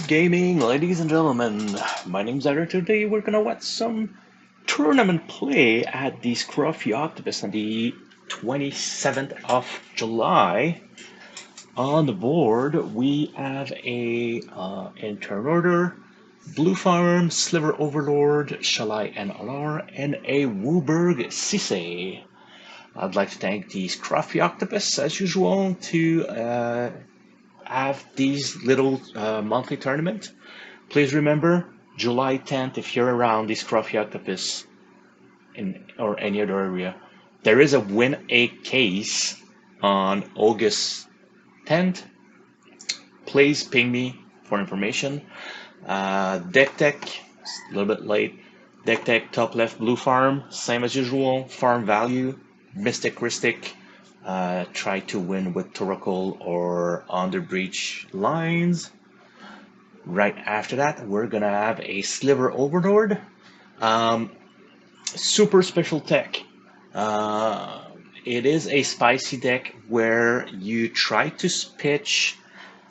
gaming, ladies and gentlemen. My name's Aaron. Today we're gonna watch some tournament play at the Scruffy Octopus on the 27th of July. On the board, we have in turn order, BlueFarm, SliverOverlord, Shalai and Halar, and a WUBRG Sisay. I'd like to thank the Scruffy Octopus, as usual, to have these little monthly tournament. Please remember, July 10th, if you're around the Scruffy Octopus or any other area, there is a win a case on August 10th. Please ping me for information. Deck Tech, a little bit late. Deck Tech, top left, BlueFarm, same as usual. Farm value, Mystic Ristic. Try to win with Toracle or Underbreach lines. Right after that, we're gonna have a SliverOverlord. Super special tech. It is a spicy deck where you try to pitch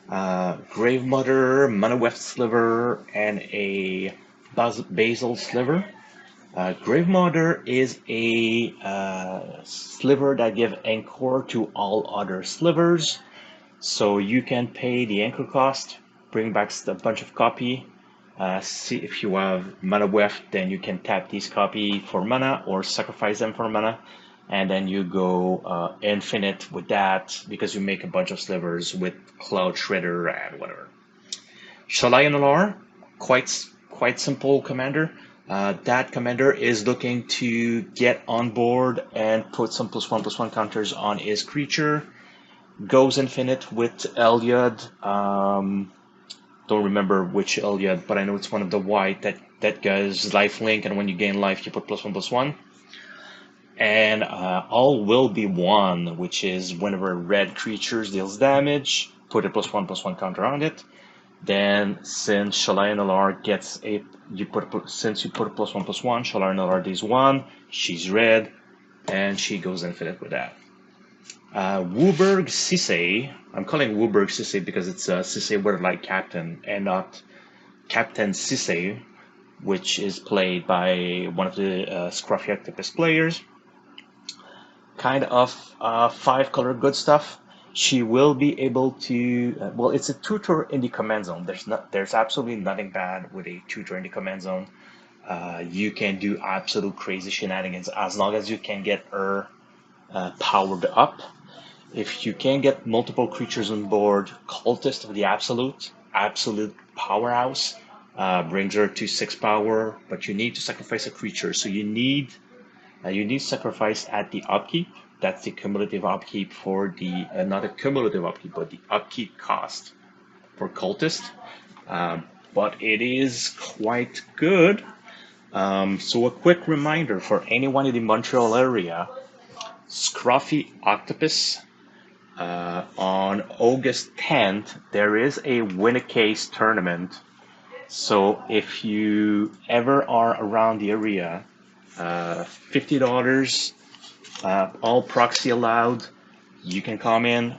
Grave Mother, Mana Weft Sliver, and a Basil Sliver. Grave Mother is a sliver that gives anchor to all other slivers, so you can pay the anchor cost, bring back a bunch of copy. See if you have Mana Weft, then you can tap these copy for mana or sacrifice them for mana, and then you go infinite with that because you make a bunch of slivers with Cloud Shredder and whatever. Shalai and Halar, quite simple commander. That commander is looking to get on board and put some +1/+1 counters on his creature. Goes infinite with Elyod. Don't remember which Elyod, but I know it's one of the white that goes lifelink, and when you gain life, you put +1/+1. And all will be one, which is whenever red creatures deals damage, put a +1/+1 counter on it. Then, since Shalai and Halar gets since you put a +1/+1, Shalai and Halar deals 1. She's red, and she goes infinite with that. WUBRG Sisay. I'm calling WUBRG Sisay because it's a Sisay Weatherlight Captain and not Captain Sisay, which is played by one of the Scruffy Octopus players. Kind of 5-color good stuff. She will be able to. Well, it's a tutor in the command zone. There's absolutely nothing bad with a tutor in the command zone. You can do absolute crazy shenanigans as long as you can get her powered up. If you can get multiple creatures on board, Cultist of the absolute powerhouse, brings her to 6 power, but you need to sacrifice a creature. So you need sacrifice at the upkeep. That's the cumulative upkeep for the not a cumulative upkeep, but the upkeep cost for Cultist. But it is quite good. So a quick reminder for anyone in the Montreal area, Scruffy Octopus. On August 10th, there is a win a case tournament. So if you ever are around the area, $50, all proxy allowed. You can come in,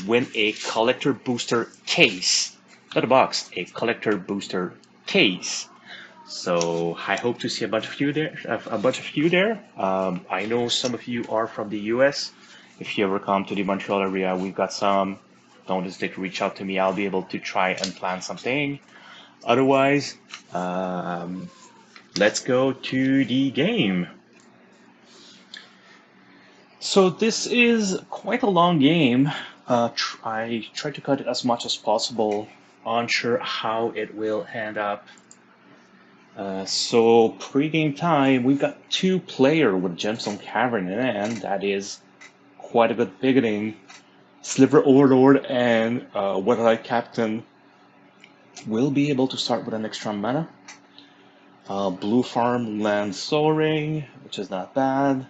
win a collector booster case, not a box, a collector booster case. So I hope to see a bunch of you there. I know some of you are from the US. If you ever come to the Montreal area, we've got some. Don't hesitate to reach out to me. I'll be able to try and plan something. Otherwise, let's go to the game. So this is quite a long game. I tried to cut it as much as possible. Unsure how it will end up. So pre-game time, we've got 2 players with Gemstone Cavern in hand. That is quite a good beginning. SliverOverlord and Weatherlight Captain will be able to start with an extra mana. BlueFarm lands Soaring, which is not bad.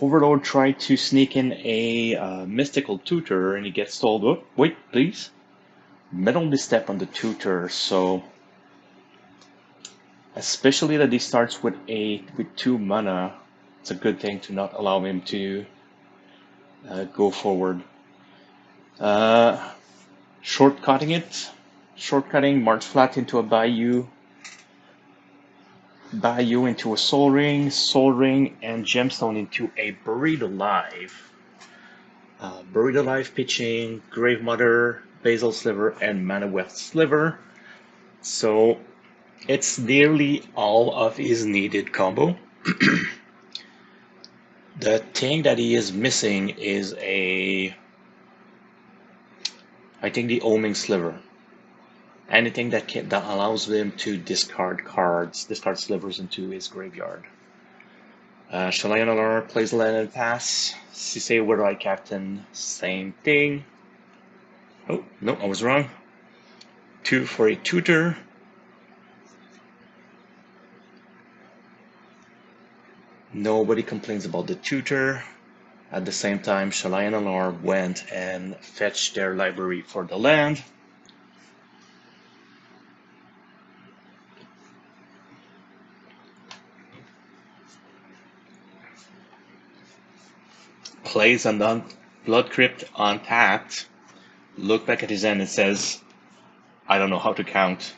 Overlord tried to sneak in a mystical tutor and he gets told, oh, wait, please. Metal Misstep on the tutor, so especially that he starts with 2 mana, it's a good thing to not allow him to go forward. Shortcutting March Flat into a Bayou into a Soul Ring, and Gemstone into a Buried Alive. Buried Alive pitching Grave Mother, Basil Sliver, and Mana Weft Sliver. So it's nearly all of his needed combo. The thing that he is missing is I think the Oming Sliver. Anything that allows him to discard slivers into his graveyard. Shalai and Halar plays land and pass. Sisay Eye Captain, same thing. Oh, no, I was wrong. 2 for a tutor. Nobody complains about the tutor. At the same time, Shalai and Halar went and fetched their library for the land. Plays a Blood Crypt untapped. Look back at his hand and says, I don't know how to count.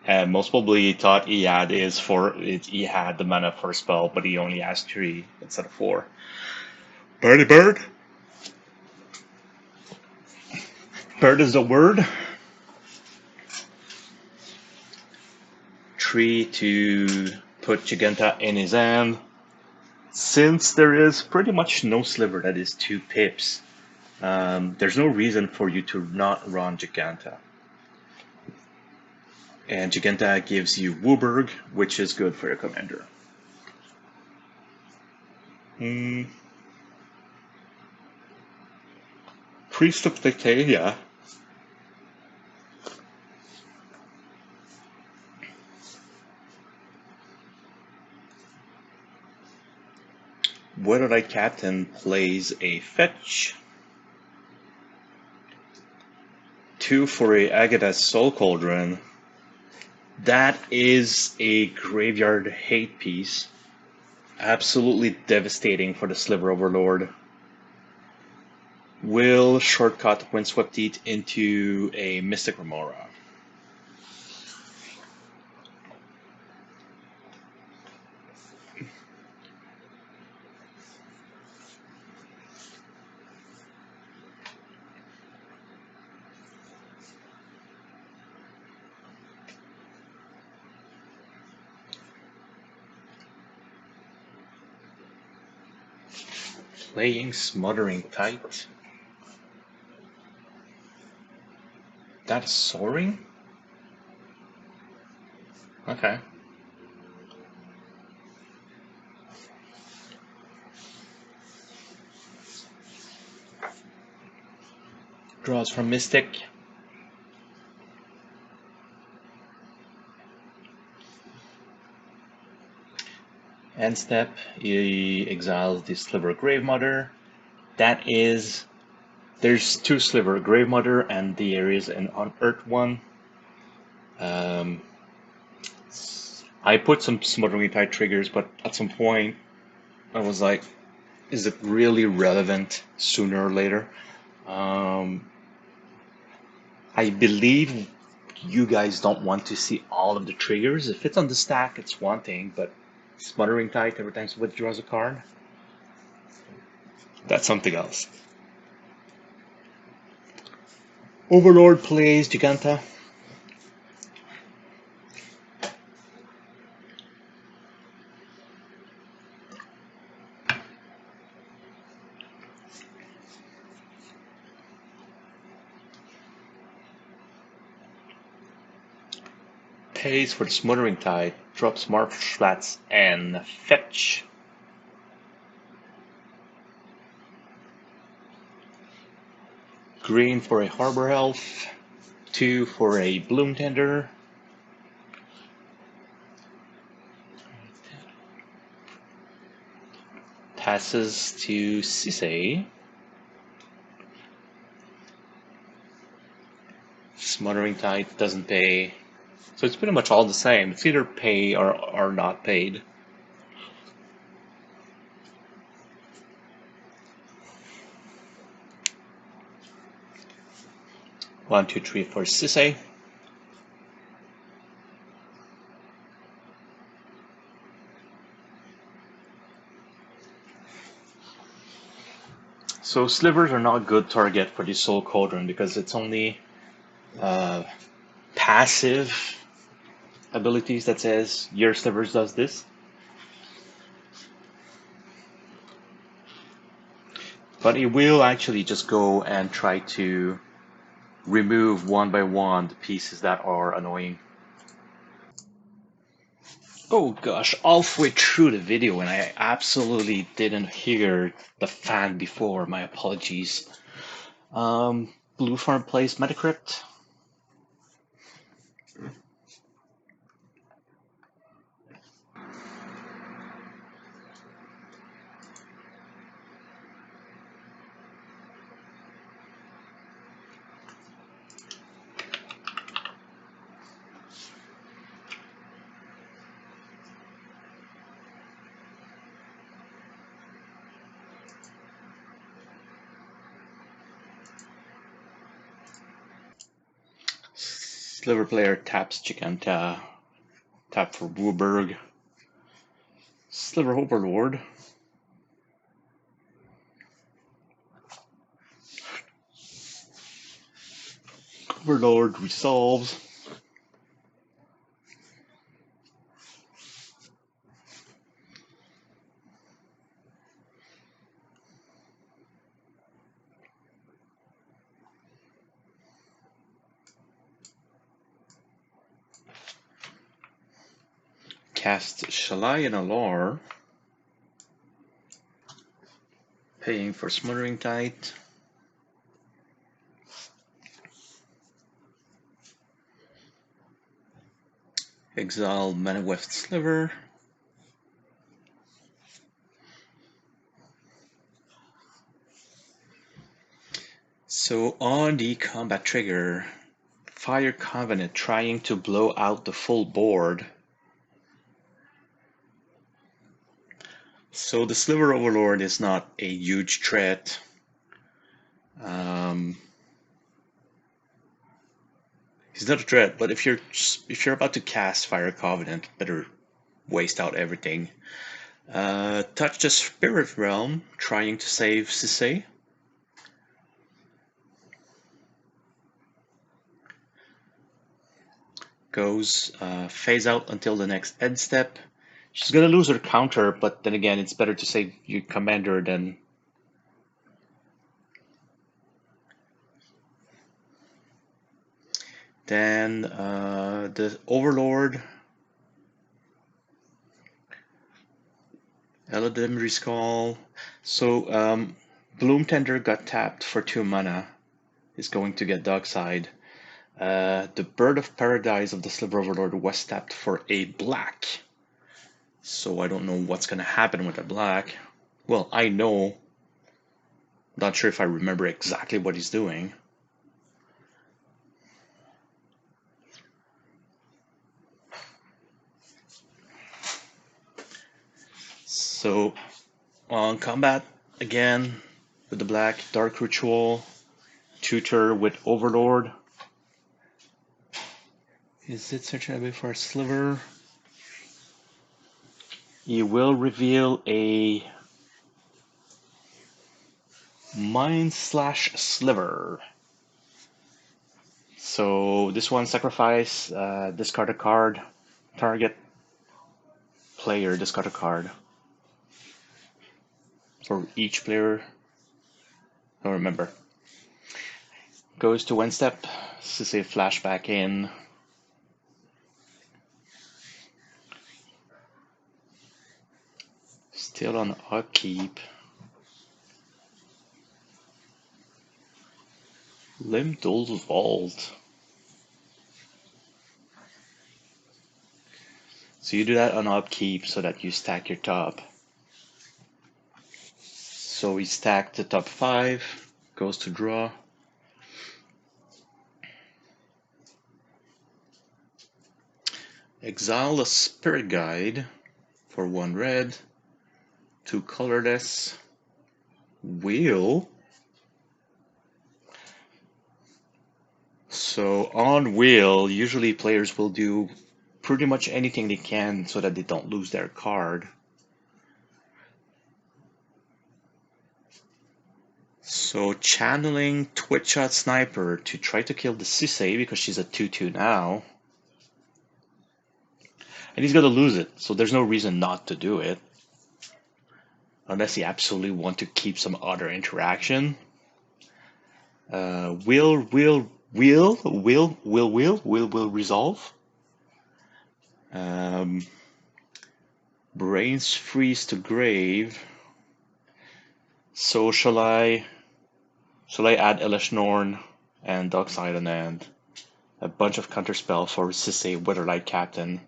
Most probably he thought he had the mana for a spell, but he only has 3 instead of 4. Birdie bird. Bird is the word. 3 to put Giganta in his hand. Since there is pretty much no sliver that is 2 pips, there's no reason for you to not run Giganta. And Giganta gives you WUBRG, which is good for your commander. Priest of Dictadia. Weatherlight Captain plays a fetch. 2 for a Agatha's Soul Cauldron. That is a graveyard hate piece. Absolutely devastating for the SliverOverlord. Will shortcut Windswept Teeth into a Mystic Remora. Playing Smothering Tide. That's Soaring? Okay. Draws from Mystic. End step, he exiles the Sliver Grave Mother. There's 2 Sliver Grave Mother, and there is an Unearthed one. I put some Smothering Tide triggers, but at some point I was like, is it really relevant sooner or later? I believe you guys don't want to see all of the triggers. If it's on the stack, it's one thing, but Smothering Tide every time it withdraws a card, that's something else. Overlord plays Giganta. Pays for the Smothering Tide, drops Marsh Flats and fetch. Green for a Harbor Elf, 2 for a Bloom Tender. Passes to Sisay. Smothering Tide doesn't pay. So it's pretty much all the same. It's either pay or not paid. 1, 2, 3 for Sisay. So slivers are not a good target for the Soul Cauldron because it's only passive abilities that says your slivers does this. But it will actually just go and try to remove one by one the pieces that are annoying. Oh gosh, halfway through the video and I absolutely didn't hear the fan before, my apologies. BlueFarm plays Metacrypt. Sliver player taps Giganta, tap for WUBRG. SliverOverlord. Overlord resolves. Cast Shalai and Halar. Paying for Smothering Tide. Exile Manaweft Sliver. So on the combat trigger, Fire Covenant trying to blow out the full board. So the Sliver Overlord is not a huge threat. He's not a threat, but if you're about to cast Fire Covenant, better waste out everything. Touch the Spirit Realm, trying to save Sisay. Goes phase out until the next end step. She's gonna lose her counter, but then again, it's better to save your commander than. Then the Overlord. Algorythm Recall. So Bloom Tender got tapped for 2 mana. Is going to get Dogside. The Bird of Paradise of the Sliver Overlord was tapped for a black. So I don't know what's going to happen with a black. Well, I know. Not sure if I remember exactly what he's doing. So on combat, again, with the black, Dark Ritual, Tutor with Overlord. Is it searching a bit for a Sliver? You will reveal a Mind/Sliver. So this one, sacrifice, discard a card, target player, discard a card. For each player, I don't remember. Goes to 1 step, Sisay flashback in. Still on upkeep. Limdol's Vault. So you do that on upkeep so that you stack your top. So we stack the top 5, goes to draw. Exile a Spirit Guide for 1 red, 2 colorless. Wheel. So on wheel, usually players will do pretty much anything they can so that they don't lose their card. So channeling Twitch Shot Sniper to try to kill the Sisay because she's a 2/2 now. And he's gonna lose it, so there's no reason not to do it. Unless he absolutely want to keep some other interaction. Will resolve. Brains freeze to grave. So shall I add Elishnorn and Darkside and a bunch of counterspell for Sisay Witherlight Captain.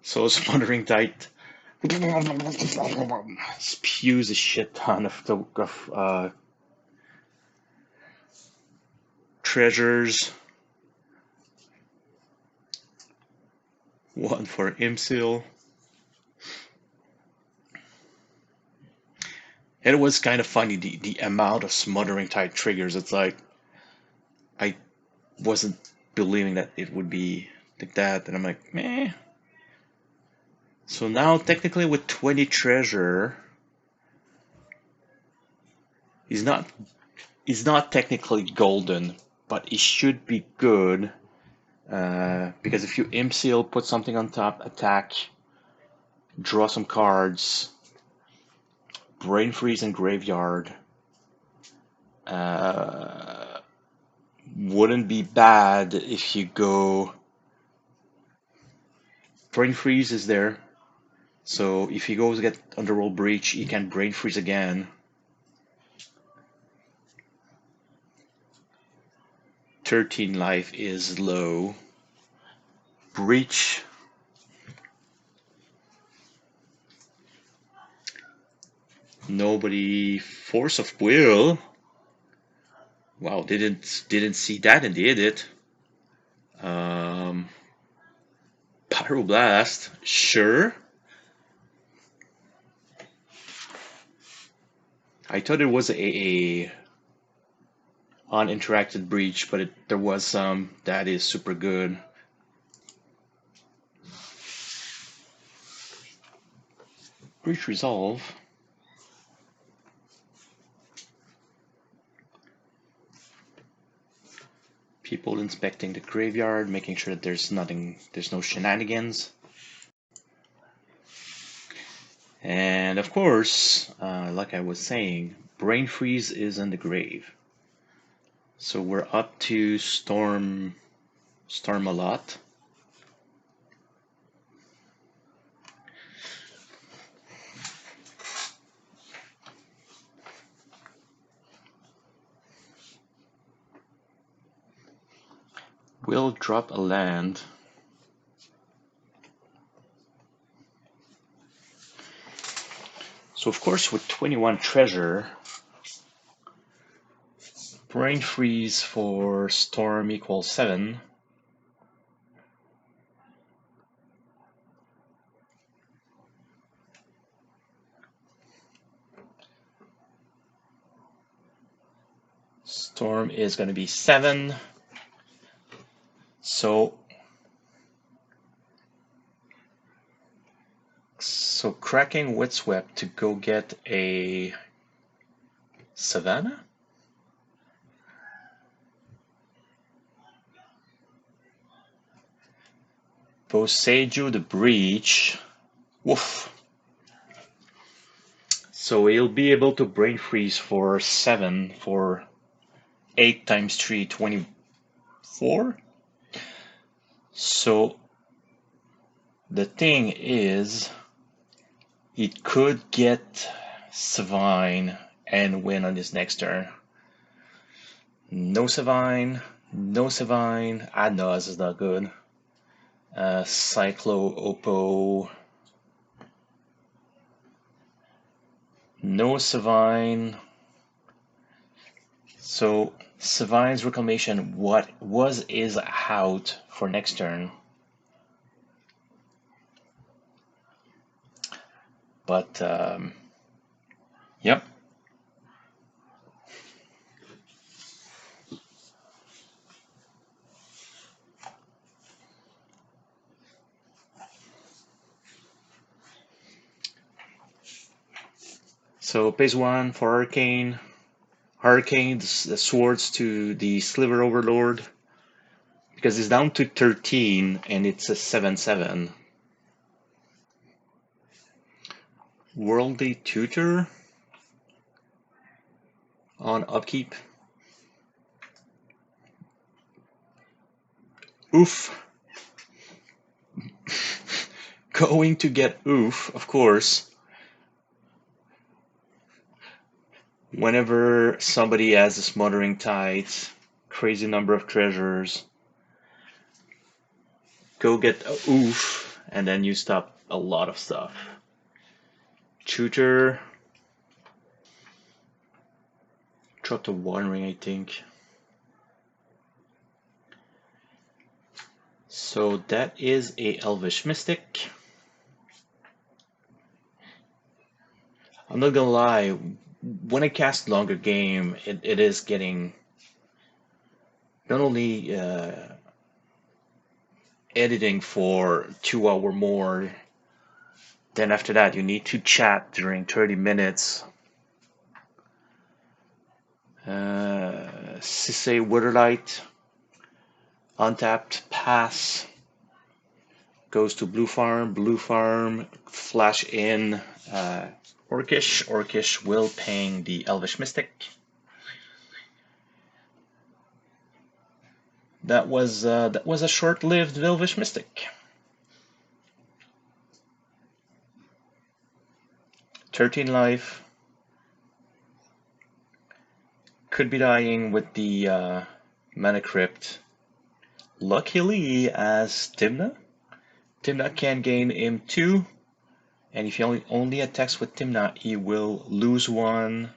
So Smothering Tide spews a shit ton of treasures. One for Imsil. And it was kind of funny, the amount of Smothering Tide triggers. It's like, I wasn't believing that it would be like that, and I'm like, meh. So now, technically, with 20 treasure, he's not technically golden, but he should be good. Because if you Imp Seal, put something on top, attack, draw some cards, Brain Freeze and Graveyard, wouldn't be bad if you go. Brain Freeze is there, so if he goes to get Underworld Breach, he can Brain Freeze again. 13 life is low. Breach. Nobody. Force of Will. Wow, didn't see that and did it. Pyroblast, sure. I thought it was a uninteracted breach, but there was some that is super good. Breach resolve. People inspecting the graveyard, making sure that there's no shenanigans. And of course, like I was saying, Brain Freeze is in the grave. So we're up to Storm a lot. We'll drop a land. So of course with 21 treasure, Brain Freeze for Storm equals 7. Storm is going to be 7. So cracking Witswept to go get a Savannah? Boseiju the Breach. Woof. So he'll be able to Brain Freeze for 7 for 8 times 3, 24. So the thing is, he could get Savine and win on his next turn. No Savine, no Savine. No, this is not good. Cyclo Oppo. No Savine. So Savine's Reclamation, is out for next turn. But yep. So pays 1 for Arcane. Hurricane, the swords to the SliverOverlord. Because it's down to 13 and it's a 7/7. Worldly Tutor on upkeep. Oof. Going to get oof, of course. Whenever somebody has a Smothering Tide, crazy number of treasures, go get a oof, and then you stop a lot of stuff. Tutor. Drop the One Ring, I think. So that is a Elvish Mystic. I'm not gonna lie, when I cast longer game, it is getting not only editing for 2 hours more, then after that you need to chat during 30 minutes. Sisay Witherlight, untapped, pass, goes to BlueFarm, BlueFarm, flash in Orcish, Orcish will ping the Elvish Mystic. That was a short-lived Elvish Mystic. 13 life. Could be dying with the Mana Crypt. Luckily, as Tymna can gain him 2, and if he only attacks with Tymna, he will lose 1,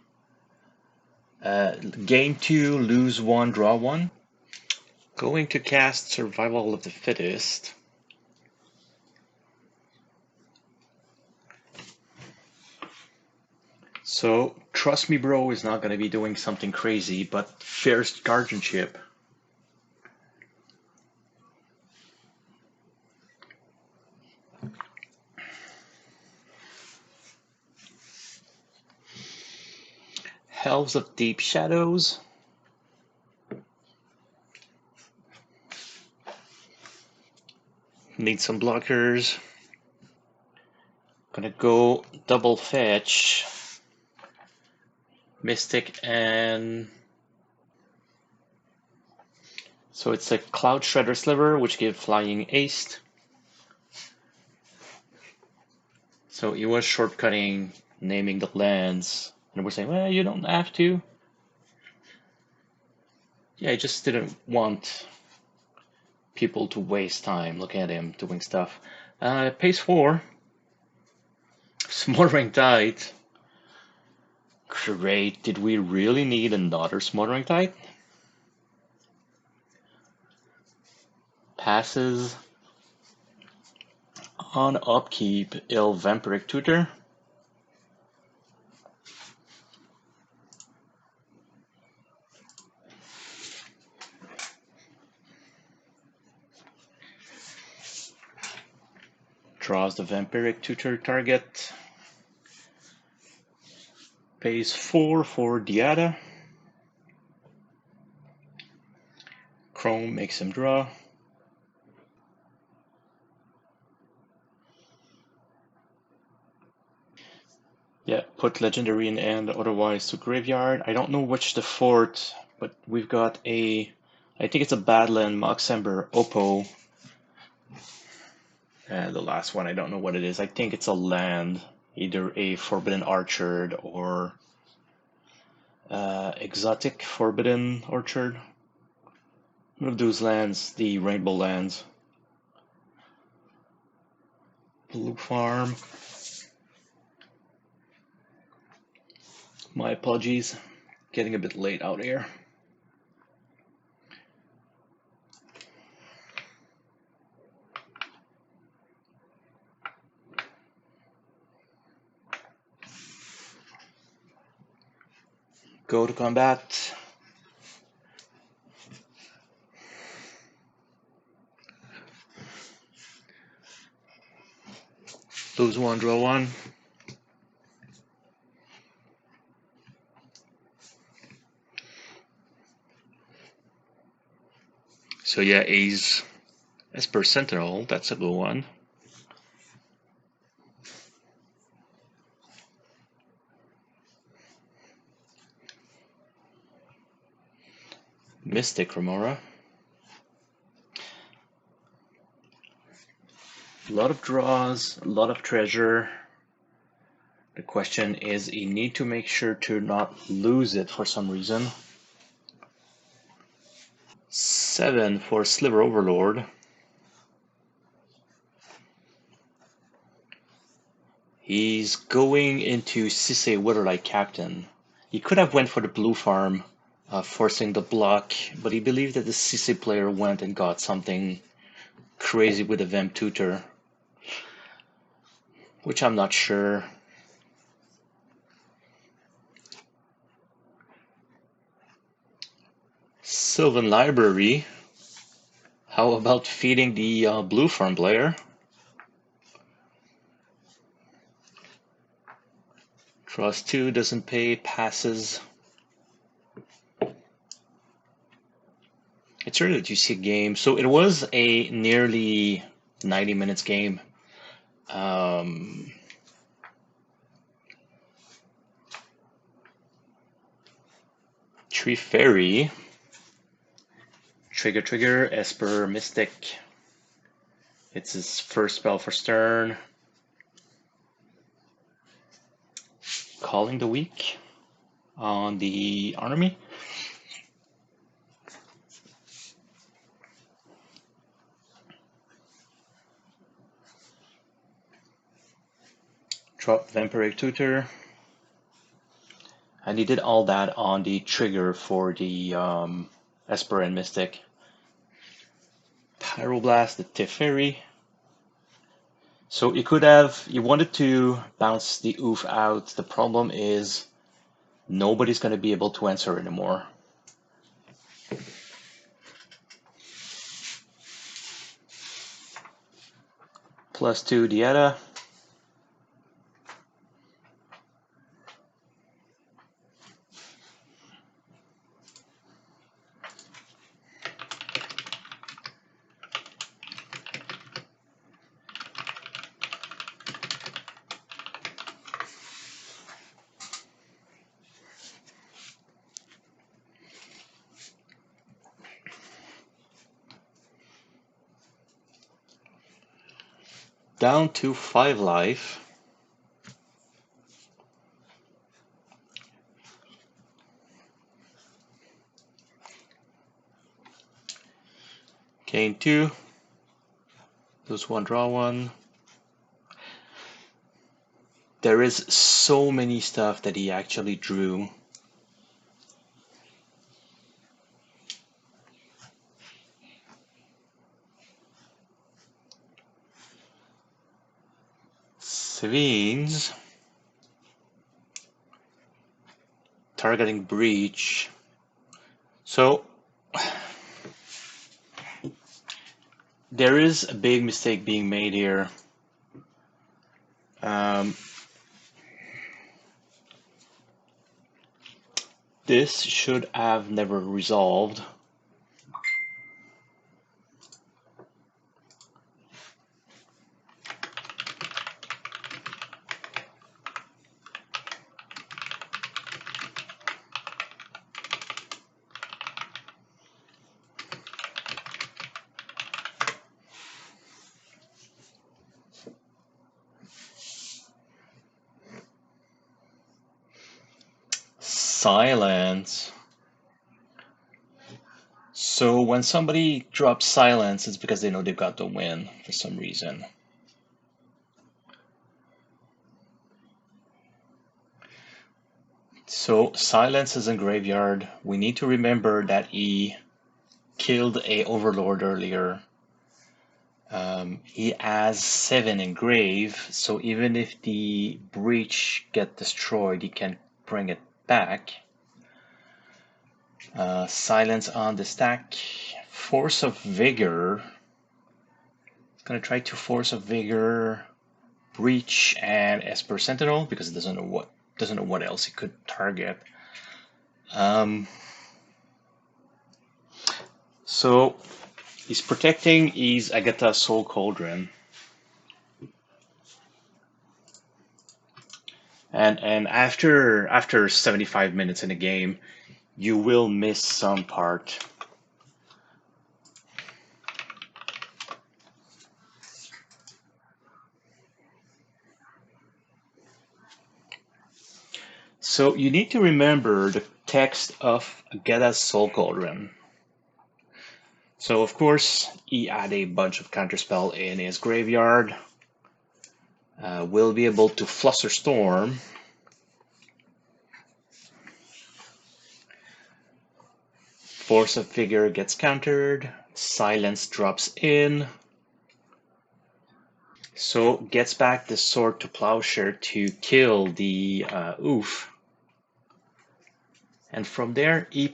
gain 2, lose 1, draw 1. Going to cast Survival of the Fittest. So, trust me bro is not going to be doing something crazy, but Fierce Guardianship. Elves of Deep Shadows. Need some blockers. Gonna go double fetch Mystic and so it's a Cloud Shredder Sliver, which give flying haste. So he was shortcutting naming the lands, and we're saying, well, you don't have to. Yeah, I just didn't want people to waste time looking at him doing stuff. Pace 4. Smothering Tide. Great. Did we really need another Smothering Tide? Passes. On upkeep, Il Vampiric Tutor. Draws the Vampiric Tutor target. Pays 4 for Diada. Chrome makes him draw. Yeah, put Legendary in hand, otherwise to Graveyard. I don't know which the fort, but we've got a, I think it's a Badland, Moxember, Oppo. And the last one, I don't know what it is. I think it's a land, either a Forbidden Orchard or Exotic Forbidden Orchard. One of those lands, the Rainbow Lands. BlueFarm. My apologies, getting a bit late out here. Go to combat. Lose 1, draw 1. So yeah, he's Esper Sentinel, that's a good one. Mystic Remora. A lot of draws, a lot of treasure. The question is, you need to make sure to not lose it for some reason. 7 for SliverOverlord. He's going into Sisay Witherlight Captain. He could have went for the BlueFarm, forcing the block, but he believed that the Sisay player went and got something crazy with a Vamp Tutor, which I'm not sure. Sylvan Library. How about feeding the BlueFarm player? Draws 2, doesn't pay, passes. It's rare that you see a game. So it was a nearly 90 minutes game. Tree Fairy. Trigger, Esper, Mystic. It's his first spell for Stern. Calling the Weak on the army. Drop Vampiric Tutor. And he did all that on the trigger for the Esper and Mystic. Pyroblast, the Teferi. So you could have, you wanted to bounce the oof out. The problem is nobody's going to be able to answer anymore. +2 Dieta. Down to 5 life. Gain 2. Lose 1, draw 1. There is so many stuff that he actually drew. Savines. Targeting Breach. So there is a big mistake being made here. This should have never resolved. Silence. So when somebody drops silence, it's because they know they've got to win for some reason. So silence is in graveyard. We need to remember that he killed a overlord earlier. He has 7 in grave, so even if the breach get destroyed, he can bring it back. Silence on the stack. Force of Vigor. Gonna try to Force of Vigor, Breach, and Esper Sentinel because it doesn't know what else it could target. So He's protecting his Agatha Soul Cauldron. And after 75 minutes in the game, you will miss some part. So you need to remember the text of Agatha's Soul Cauldron. So of course, he had a bunch of counterspell in his graveyard. Will be able to Flusterstorm. Force of Vigor gets countered. Silence drops in. So gets back the Sword to Plowshare to kill the Oof. And from there, he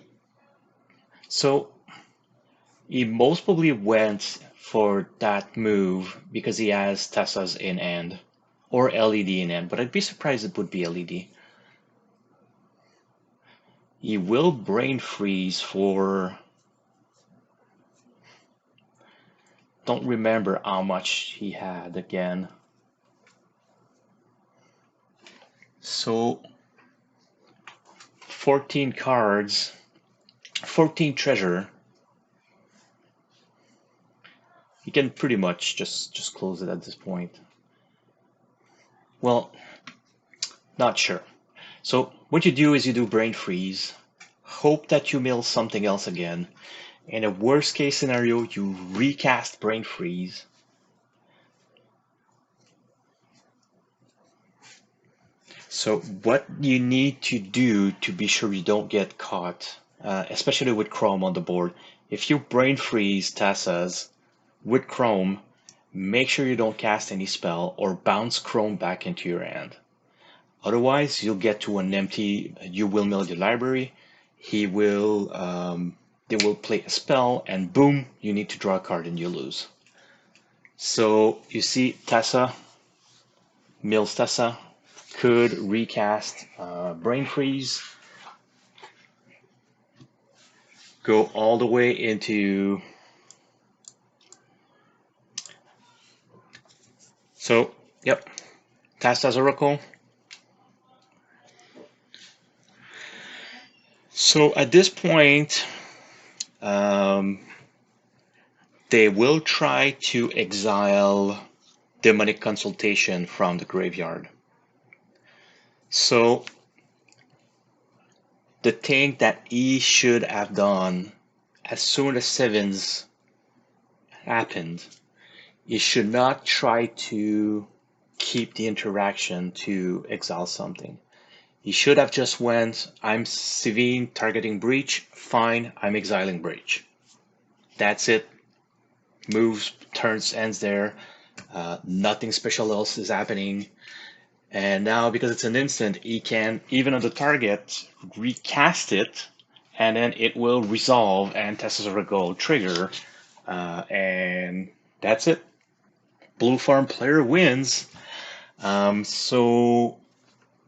most probably went for that move because he has Tessa's in hand or LED in hand, but I'd be surprised it would be LED. He will Brain Freeze for... Don't remember how much he had again. So 14 cards, 14 treasure. You can pretty much just close it at this point. Well, not sure. So what you do is you do Brain Freeze, hope that you mill something else again. In a worst case scenario, you recast Brain Freeze. So what you need to do to be sure you don't get caught, especially with Chrome on the board, if you Brain Freeze Tessa's with Chrome, make sure you don't cast any spell or bounce Chrome back into your hand. Otherwise, you'll get to an empty, you will mill your library, they will play a spell, and boom, you need to draw a card and you lose. So you see Tessa, mills Tessa, could recast Brain Freeze, go all the way into... So, yep, Tessa's Oracle. So at this point, they will try to exile Demonic Consultation from the graveyard. So the thing that he should have done as soon as Sevens happened, he should not try to keep the interaction to exile something. He should have just went, I'm Sevene targeting Breach, fine, I'm exiling Breach. That's it. Moves, turns, ends there. Nothing special else is happening. And now, because it's an instant, he can, even on the target, recast it, and then it will resolve and Tessa's Oracle trigger. And that's it. BlueFarm player wins. So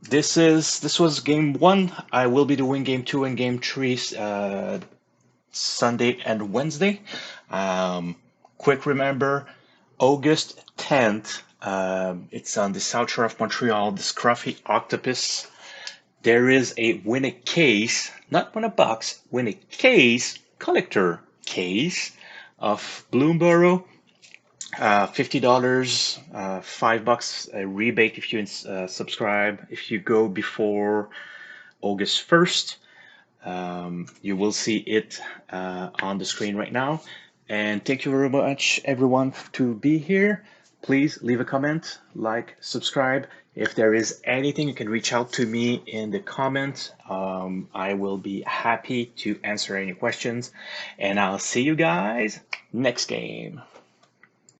this was game 1. I will be doing game 2 and game 3 Sunday and Wednesday. Quick remember, August 10th, it's on the South Shore of Montreal, the Scruffy Octopus. There is a win a case, not win a box, win a case, collector case of Bloomburrow. $50, $5 a rebate if you subscribe. If you go before August 1st, you will see it on the screen right now. And thank you very much, everyone, to be here. Please leave a comment, like, subscribe. If there is anything, you can reach out to me in the comments. I will be happy to answer any questions. And I'll see you guys next game.